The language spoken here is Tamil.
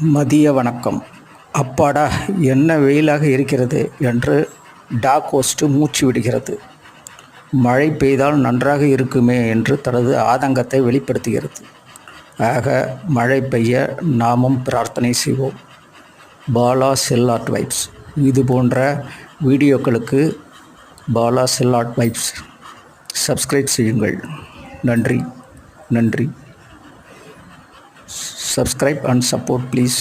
மதிய வணக்கம். அப்பாடா, என்ன வெயிலாக இருக்கிறது என்று டாக் ஹோஸ்ட் மூச்சு விடுகிறது. மழை பெய்தால் நன்றாக இருக்குமே என்று தனது ஆதங்கத்தை வெளிப்படுத்துகிறது. ஆக மழை பெய்ய நாமும் பிரார்த்தனை செய்வோம். பாலா செல் ஆர்ட் வைப்ஸ். இது போன்ற வீடியோக்களுக்கு பாலா செல் ஆர்ட் வைப்ஸ் சப்ஸ்கிரைப் செய்யுங்கள். நன்றி நன்றி. Subscribe and support please.